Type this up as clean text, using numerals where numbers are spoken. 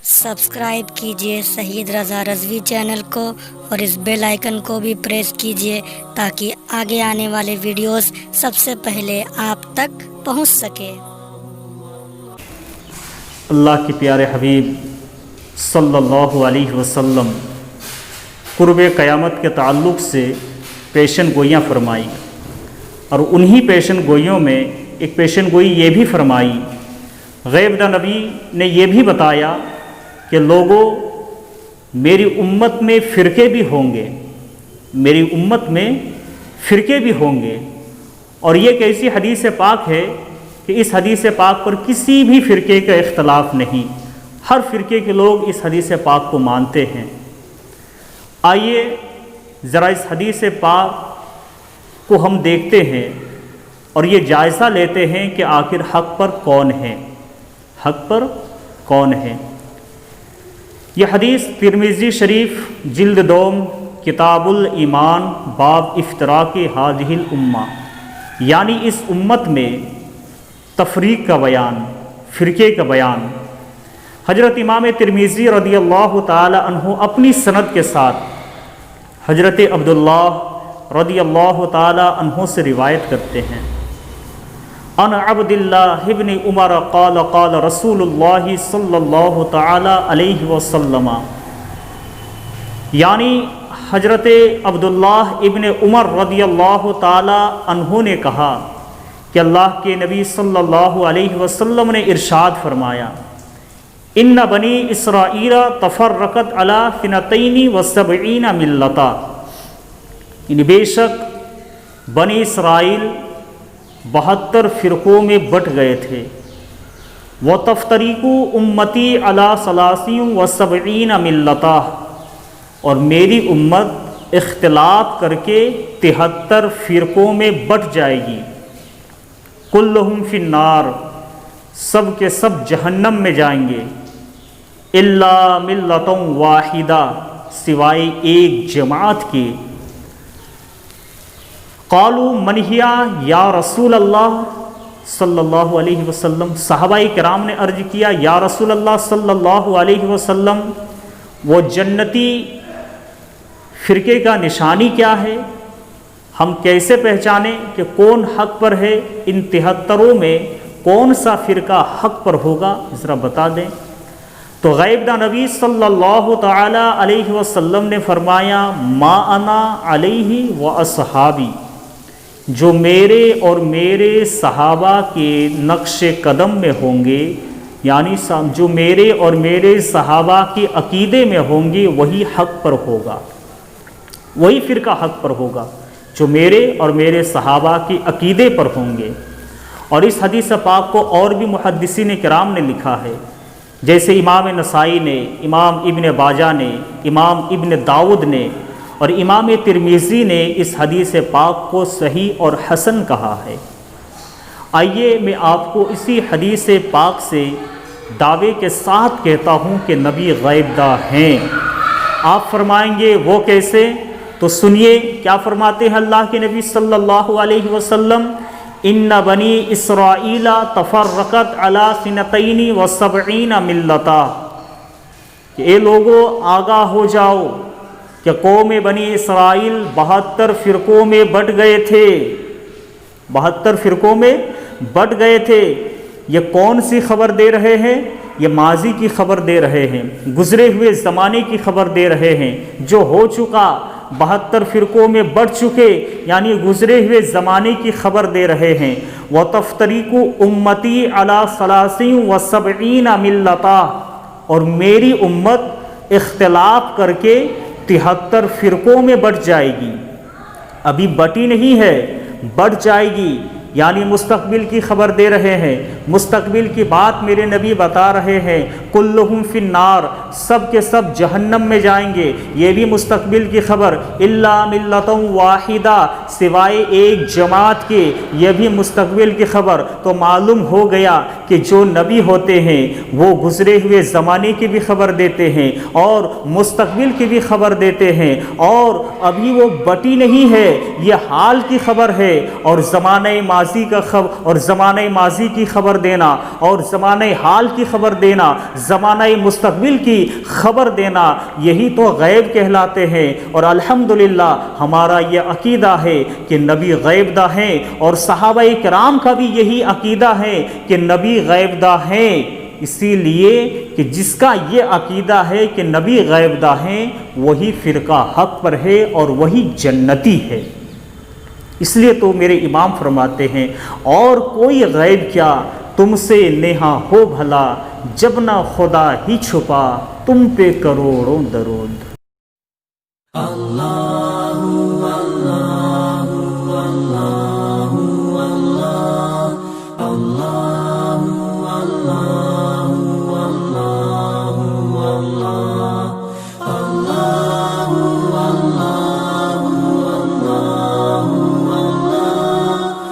Subscribe کیجیے شہید رضا Rizvi channel کو اور اس بیل آئیکن کو بھی پریس کیجیے تاکہ آگے آنے والے ویڈیوز سب سے پہلے آپ تک پہنچ سکے۔ اللہ کے پیارے حبیب صلی اللہ علیہ وسلم قرب قیامت کے تعلق سے پیشن گوئیاں فرمائی، اور انہی پیشن گوئیوں میں ایک پیشن گوئی یہ بھی فرمائی، غیب داں نبی نے یہ بھی بتایا کہ لوگوں میری امت میں فرقے بھی ہوں گے، میری امت میں فرقے بھی ہوں گے، اور یہ ایک ایسی حدیث پاک ہے کہ اس حدیث پاک پر کسی بھی فرقے کا اختلاف نہیں، ہر فرقے کے لوگ اس حدیث پاک کو مانتے ہیں۔ آئیے ذرا اس حدیث پاک کو ہم دیکھتے ہیں اور یہ جائزہ لیتے ہیں کہ آخر حق پر کون ہے، حق پر کون ہے۔ یہ حدیث ترمذی شریف جلد دوم کتاب الایمان باب افتراق ہذہ الامہ، یعنی اس امت میں تفریق کا بیان، فرقے کا بیان۔ حضرت امام ترمذی رضی اللہ تعالی عنہ اپنی سند کے ساتھ حضرت عبداللہ رضی اللہ تعالی عنہ سے روایت کرتے ہیں، ان عبد اللہ ابن عمر قال قال رسول اللہ صلی اللہ تعالی علیہ وسلم، یعنی حضرت عبداللہ ابن عمر رضی اللہ تعالی عنہ نے کہا کہ اللہ کے نبی صلی اللہ علیہ وسلم نے ارشاد فرمایا، ان بنی اسرائیل تفرقت علی ثنتین وسبعین ملتا، یعنی بے شک بنی اسرائیل 72 فرقوں میں بٹ گئے تھے، وَتَفْتَرِقُ أُمَّتِي عَلَى ثَلَاثٍ وَسَبْعِينَ مِلَّةً، اور میری امت اختلاف کر کے 73 فرقوں میں بٹ جائے گی، كُلُّهُمْ فِي النَّارِ، سب کے سب جہنم میں جائیں گے، إِلَّا مِلَّةً وَاحِدَةً، سوائے ایک جماعت کے۔ قالوا من ہی یا رسول اللہ صلی اللہ علیہ وسلم، صحابہ کرام نے عرض کیا یا رسول اللہ صلی اللہ علیہ وسلم وہ جنتی فرقے کا نشانی کیا ہے، ہم کیسے پہچانیں کہ کون حق پر ہے، ان 73 میں کون سا فرقہ حق پر ہوگا، ذرا بتا دیں۔ تو غیب داں نبی صلی اللہ تعالی علیہ وسلم نے فرمایا ما انا علیہ و اصحابی، جو میرے اور میرے صحابہ کے نقش قدم میں ہوں گے، یعنی جو میرے اور میرے صحابہ کے عقیدے میں ہوں گے وہی حق پر ہوگا، وہی فرقہ حق پر ہوگا جو میرے اور میرے صحابہ کے عقیدے پر ہوں گے۔ اور اس حدیث پاک کو اور بھی محدثین کرام نے لکھا ہے، جیسے امام نسائی نے، امام ابن باجہ نے، امام ابن داؤد نے اور امام ترمذی نے اس حدیث پاک کو صحیح اور حسن کہا ہے۔ آئیے میں آپ کو اسی حدیث پاک سے دعوے کے ساتھ کہتا ہوں کہ نبی غیب داں ہیں۔ آپ فرمائیں گے وہ کیسے؟ تو سنیے کیا فرماتے ہیں اللہ کے نبی صلی اللہ علیہ وسلم، ان بنی اسرائیل تفرقت علی ثنتین وسبعین ملتا، کہ اے لوگوں آگاہ ہو جاؤ کہ قوم بنی اسرائیل 72 فرقوں میں بٹ گئے تھے، 72 فرقوں میں بٹ گئے تھے۔ یہ کون سی خبر دے رہے ہیں؟ یہ ماضی کی خبر دے رہے ہیں، گزرے ہوئے زمانے کی خبر دے رہے ہیں، جو ہو چکا 72 فرقوں میں بٹ چکے، یعنی گزرے ہوئے زمانے کی خبر دے رہے ہیں۔ وَتَفْتَرِقُ أُمَّتِي عَلَى ثَلَاثٍ وَسَبْعِينَ مِلَّةً، اور میری امت اختلاف کر کے 73 فرقوں میں بٹ جائے گی، ابھی بٹی نہیں ہے، بٹ جائے گی، یعنی مستقبل کی خبر دے رہے ہیں، مستقبل کی بات میرے نبی بتا رہے ہیں، کلہم فی النار، سب کے سب جہنم میں جائیں گے، یہ بھی مستقبل کی خبر، الا ملۃ واحدہ، سوائے ایک جماعت کے، یہ بھی مستقبل کی خبر۔ تو معلوم ہو گیا کہ جو نبی ہوتے ہیں وہ گزرے ہوئے زمانے کی بھی خبر دیتے ہیں اور مستقبل کی بھی خبر دیتے ہیں، اور ابھی وہ بٹی نہیں ہے، یہ حال کی خبر ہے اور زمانہ ماضی کا خبر اور زمانہ ماضی کی خبر دینا اور زمانہ حال کی خبر دینا، زمانہ مستقبل کی خبر دینا، یہی تو غیب کہلاتے ہیں۔ اور الحمدللہ ہمارا یہ عقیدہ ہے کہ نبی غیب داں ہیں، اور صحابہ کرام کا بھی یہی عقیدہ ہے کہ نبی غیب داں ہیں۔ اسی لیے کہ جس کا یہ عقیدہ ہے کہ نبی غیب داں ہیں وہی فرقہ حق پر ہے اور وہی جنتی ہے۔ اس لیے تو میرے امام فرماتے ہیں اور کوئی غیب کیا تم سے نیہا ہو بھلا، جب نہ خدا ہی چھپا تم پہ کروڑوں درود۔ اللہ